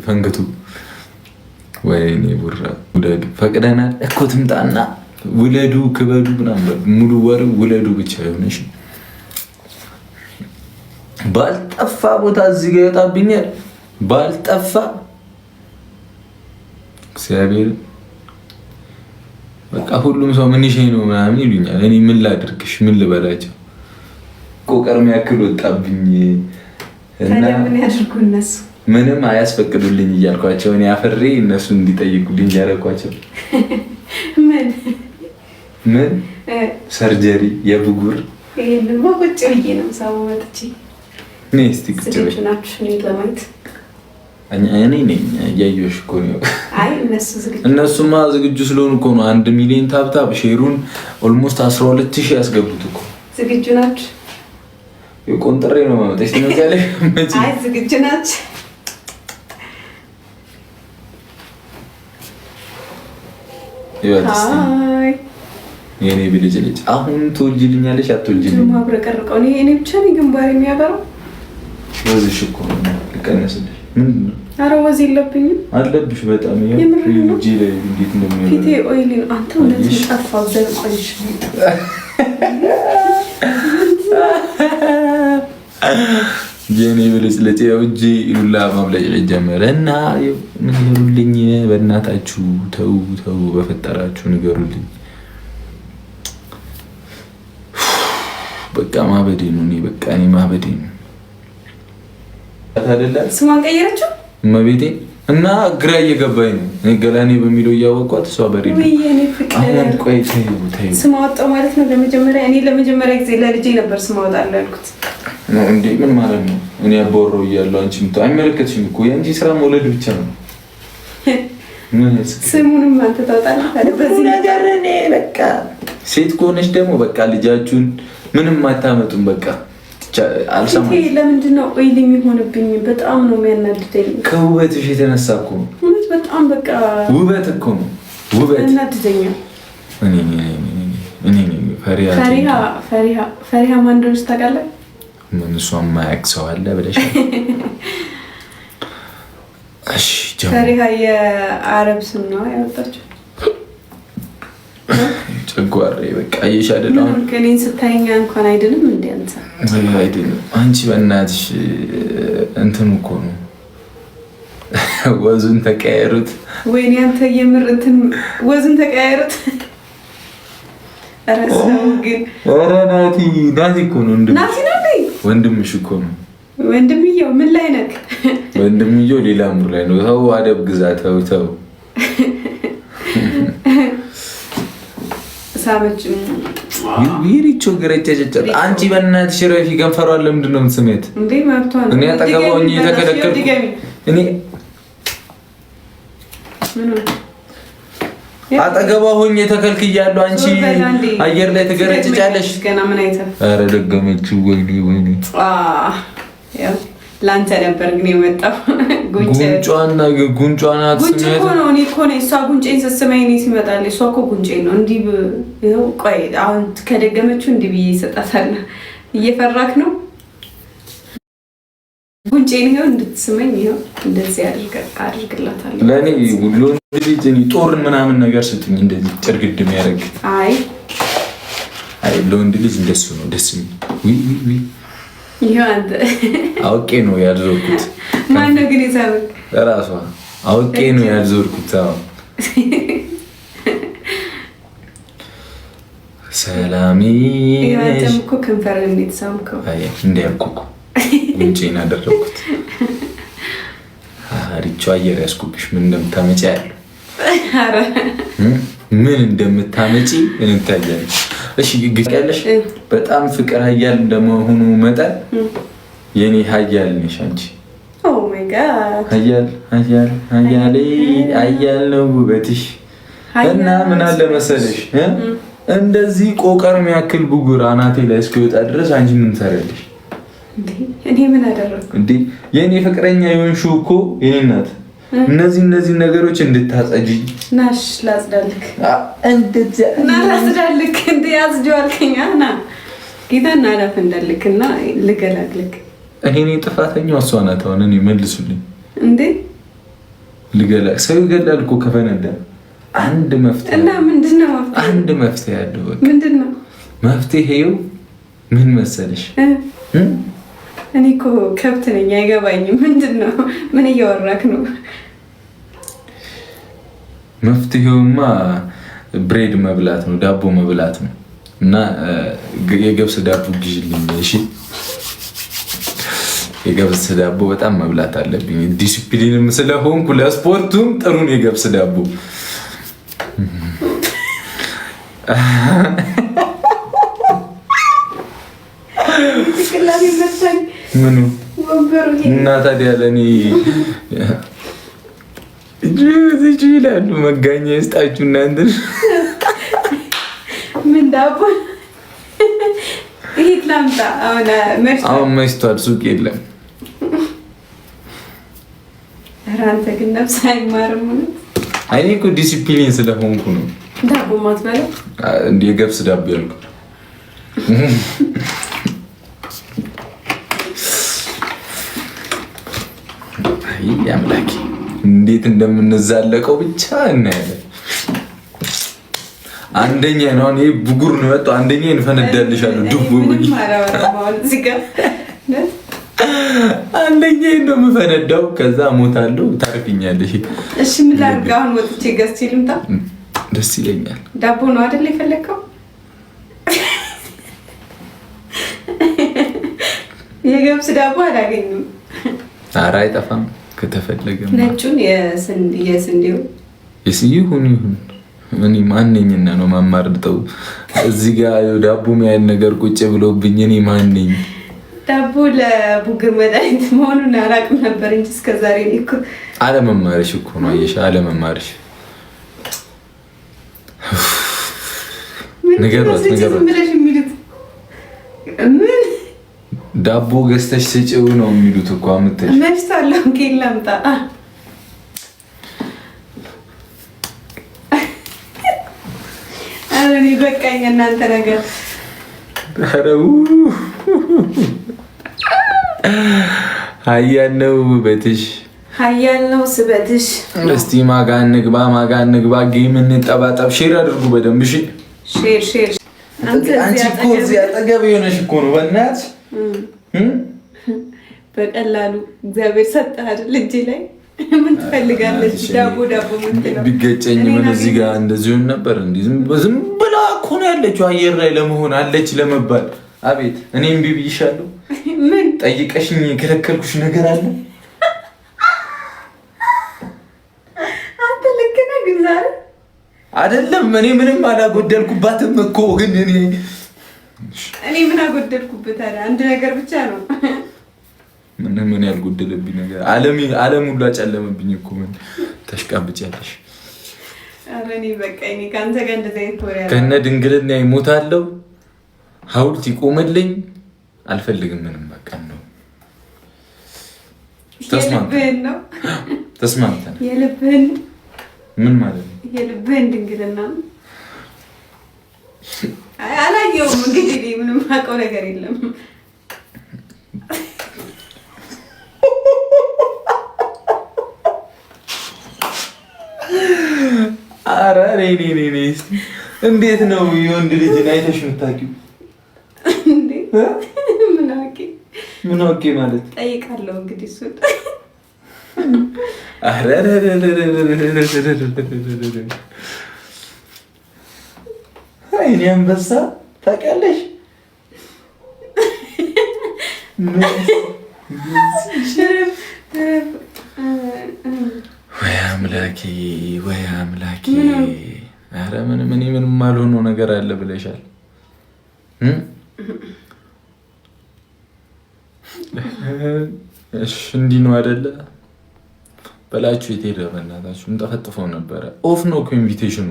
ፈንግቱ ወይኔ ቡራ ውለዱ ፈቅደናል እኮ ትምጣና ውለዱ ክበዱ ምናምን ሙሉ ወር ውለዱ ብቻ ይሆንሽ። ባልጠፋ ቦታ እዚህ ጋር ይወጣብኛል። ባልጠፋ እግዚአብሔር በቃ ሁሉም ሰው ምን ይሸኝ ነው ምናምን ይሉኛል። እኔ ምን ላድርግሽ? ምን ልበላቸው? ቆቀርም ያክል ወጣብኝ እና ምን ያድርጉ እነሱ? ምንም አያስፈቅዱልኝ እያልኳቸው እኔ አፈሬ እነሱ እንዲጠይቁልኝ እያደረኳቸው ምን ሰርጀሪ የብጉር ይሄንማ ቁጭ ብዬ ነው ሰው መጥቼ እኔ እስቲ ቁጭ ብዬ ናችሁ ነው ለማየት እኔ ነኝ ያየሁሽ እኮ ነው። አይ እነሱማ ዝግጁ ስለሆኑ እኮ ነው 1 ሚሊዮን ታብታብ ሼሩን ኦልሞስት 12000 ያስገቡት እኮ። ዝግጁ ናችሁ? የቆንጥሬ ነው ማመጣሽ ትመጣለሽ? አይ ዝግጁ ናችሁ? አይ የኔ ብልጭልጭ አሁን ትወልጂልኛለሽ አትወልጂልኝ? ማብረቀርቀው እኔ ብቻ ነኝ ግንባር የሚያበራው ወዝሽ እኮ ነው ልቀነስልሽ። ምንድን ነው? ኧረ ወዝ የለብኝም። አለብሽ በጣም ይሄ እጄ ላይ እንዴት እንደሚያበራ ፊቴ ኦይሊ ነው። አንተ እንደዚህ ጠፋው ዘልቆሽ የኔ ብልጭልጭ ያው እጄ ሉላ ማብለጭለጭ ጀመረ እና ንገሩልኝ በእናታችሁ ተው በፈጠራችሁ ንገሩልኝ። በቃ ማበዴ ነው እኔ ማበዴ ነው። ስሟን ቀየረችው እመቤቴ እና ግራ እየገባኝ ነው። እኔ ገላኔ በሚለው እያወቋት እሷ በሬ አሁን ቆይ ተይው ስም አወጣው ማለት ነው። ለመጀመሪያ ጊዜ ለልጄ ነበር ስም አወጣለሁ ያልኩት ነው እንዴ? ምን ማለት ነው? እኔ አባወራው እያለሁ አንቺ አይመለከትሽም እኮ የአንቺ ስራ መውለድ ብቻ ነው። ስሙንም አንተ ታወጣለህ በዚህ ነገር። እኔ በቃ ሴት ከሆነች ደግሞ በቃ ልጃችሁን ምንም አታመጡም በቃ አልሰማም። ለምንድን ነው ኦይል የሚሆንብኝ? በጣም ነው የሚያናድደኝ። ከውበትሽ የተነሳ እኮ ነው። በጣም በቃ ውበት እኮ ነው ውበት ያናድደኛል። ፈሪሃ ማን እንደሆነች ታውቃለህ? ምን እሷን የማያውቅ ሰው አለ ብለሽ? እሺ ፈሪሃ የአረብ ስም ነው ያወጣችው። ጨጓሬ በቃ እየሽ አይደለም። እኔን ስታይኛ እንኳን አይደለም እንዴ አንተ? አይደለም አንቺ በእናትሽ እንትን እኮ ነው ወዙን ተቀያየሩት። ወይኔ አንተ የምር እንትን ወዙን ተቀያየሩት። አረሰው ግን ኧረ ናቲ እኮ ነው ወንድምሽ እኮ ነው። ወንድምየው ምን ላይ ነክ? ወንድምየው ሌላ ሙር ላይ ነው። ተው አደብ ግዛ ተው ሳመች ይሪቾ ገረጨጨ። አንቺ በእናትሽ ረፊ ገንፈሯል። ለምንድን ነው የምትስሜት እንዴ? ማብቷን እኔ አጠገባው የተከለከልኩ እኔ አጠገባ ሆኜ ተከልክያለሁ። አንቺ አየር ላይ ትገረጭጫለሽ። ገና ምን አይተህ? ኧረ ደገመችው። ወይኔ ያው ላንተ ነበር ግን የመጣው ጉንጯና ጉንጯና ጉንጭ እኮ ነው። እኔ እኮ ነኝ እሷ ጉንጬን ስትስመኝ እኔ ሲመጣል እሷ እኮ ጉንጬን ነው እንዲህ ይኸው። ቆይ አሁን ከደገመችው እንዲህ ብዬ ይሰጣታል። እየፈራክ ነው? ጉንጬን ይኸው እንድትስመኝ ይኸው እንደዚህ አድርግላታለሁ። ለእኔ ለወንድ ልጅ ጦርን ምናምን ነገር ስትኝ እንደዚህ ጭርግድ የሚያደርግ አይ ለወንድ ልጅ እንደሱ ነው ደስ የሚል። ይኸው አንተ አውቄ ነው ያልዞርኩት። ማነው ግን የሳበክ? እራሷ አውቄ ነው ያልዞርኩት። አዎ ሰላሚ አንተም እኮ ከንፈር እንዴት ሳምከው? አይ እንዲያውቁ ጉንጬን አደረኩት። አሪቾ አየር ያስኩብሽ ምን እንደምታመጪ ያለው አረ ምን እንደምታመጪ እንታያለን። እሺ ግቀለሽ በጣም ፍቅር ሀያል እንደመሆኑ መጠን የኔ ሀያል ነሽ አንቺ። ኦ ማይ ጋድ ሀያል ነው ውበትሽ። እና ምን አለ መሰለሽ እንደዚህ ቆቀር የሚያክል ብጉር አናቴ ላይ እስኪወጣ ድረስ አንቺ ምን ትሰሪያለሽ? እኔ ምን አደረኩ እንዴ? የኔ ፍቅረኛ የሆንሽው እኮ የኔ እናት እነዚህ ነገሮች እንድታጸጂ ናሽ ላጽዳልክ እንደዚህ እና ላጽዳልክ እንዴ ያጽጂዋልከኛ ና ጌታና አላፍ እንዳልክና ልገላግልክ። እኔ ጥፋተኛው እሷ ናት። አሁን እኔ መልሱልኝ እንዴ ሰው ይገላል እኮ ከፈነዳ። አንድ መፍትሄ እና ምንድነው መፍትሄ? አንድ መፍትሄ ያለው በቃ ምንድነው መፍትሄው? ምን መሰለሽ? እኔ እኮ ከብት ነኝ አይገባኝም። ምንድነው? ምን እያወራክ ነው? መፍትሄውማ ብሬድ መብላት ነው፣ ዳቦ መብላት ነው። እና የገብስ ዳቦ ግዢልኝ እሺ። የገብስ ዳቦ በጣም መብላት አለብኝ። ዲሲፕሊንም ስለሆንኩ ለስፖርቱም ጥሩን የገብስ ዳቦ። ምኑ እና ታዲያ ለእኔ ይላሉ መጋኛ ይስጣችሁ እናንተ። ምን ዳቦ ይሄት ላምጣ? አሁን መሽቷል፣ ሱቅ የለም። ኧረ አንተ ግን ነፍስ አይማርም። እኔ እኮ ዲሲፕሊን ስለሆንኩ ነው። ዳቦ ማትበለው እንደ የገብስ ዳቦ ያልኩት። አይ አምላኬ እንዴት እንደምንዛለቀው ብቻ እናያለን። አንደኛ ነው እኔ ብጉር ነው ወጣው። አንደኛ እንፈነዳልሻለሁ ዱቡ ብዬ አንደኛ ነው የምፈነዳው። ከዛ ሞታለሁ፣ ታርፊኛለሽ። እሺ ምን ላድርግ አሁን? ወጥቼ ገዝቼ ልምጣ? ደስ ይለኛል። ዳቦ ነው አይደል የፈለከው? የገብስ ዳቦ አላገኝም። ኧረ አይጠፋም ከተፈለገ። ነጩን የስንዴው ይሁን እኔ ማንኝና ነው ማማርጠው? እዚህ ጋር ዳቦ የሚያህል ነገር ቁጭ ብሎብኝ እኔ ማንኝ? ዳቦ ለቡግር መድኃኒት መሆኑን አላውቅም ነበር እንጂ እስከዛሬ እኮ አለመማርሽ እኮ ነው። አየሽ አለመማርሽ። ንገሯት ምን ዳቦ ገዝተሽ ስጪው ነው የሚሉት እኮ። አምጥተሽ መሽታለሁ ኬል ላምጣ? ኧረ እኔ በቃኝ እናንተ ነገር። ሀያል ነው ውበትሽ፣ ሀያል ነው ስበትሽ። እስቲ ማጋ እንግባ ጌም እንጠባጠብ። ሼር አድርጉ በደንብ እሺ። ሼር አንቺ እኮ እዚህ አጠገብ የሆነሽ እኮ ነው በእናትሽ። በቀላሉ እግዚአብሔር ሰጠህ አይደል እጄ ላይ። ምን ትፈልጋለች? ዳቦ ምትለው ቢገጨኝ ምን እዚህ ጋር እንደዚህ ሆነ ነበር? እንዴ ዝም ብላ እኮ ነው ያለችው አየር ላይ ለመሆን አለች ለመባል። አቤት እኔም እምቢ ብዬሻለሁ። ምን ጠይቀሽኝ የከለከልኩሽ ነገር አለ? አንተ ልክ ነህ ግን ዛሬ አይደለም። እኔ ምንም አላጎደልኩባትም እኮ ግን እኔ ምን አጎደልኩበት? አንድ ነገር ብቻ ነው። ምን ያልጎደለብኝ ነገር? ዓለም ሁሉ አጨለመብኝ እኮ። ምን ተሽቃብጫለሽ? ኧረ እኔ በቃ እኔ ካንተ ጋር እንደዚህ አይነት ወሬ አለ። ከነ ድንግልና ይሞታለሁ፣ ሐውልት ይቆምልኝ አልፈልግም። ምንም በቃ ነው። ተስማምተን የልብህን ምን ማለት ነው? የልብህን ድንግልና አላየሁም። እንግዲህ ምንም አውቀው ነገር የለም። ኧረ እኔ እንዴት ነው የወንድ ልጅን አይተሽ የምታውቂው? ምን አውቄ ማለት ጠይቃለሁ እንግዲህ እሱን። እኔ አንበሳ ታውቂያለሽ? ወይ አምላኬ! ኧረ ምንም አልሆነው ነገር አለ ብለሻል። እሺ እንዲህ ነው አይደለ? በላችሁ የት ሄደ? በእናታችሁ እንጠፈጥፈው ነበረ። ኦፍ ነው እኮ ኢንቪቴሽኑ።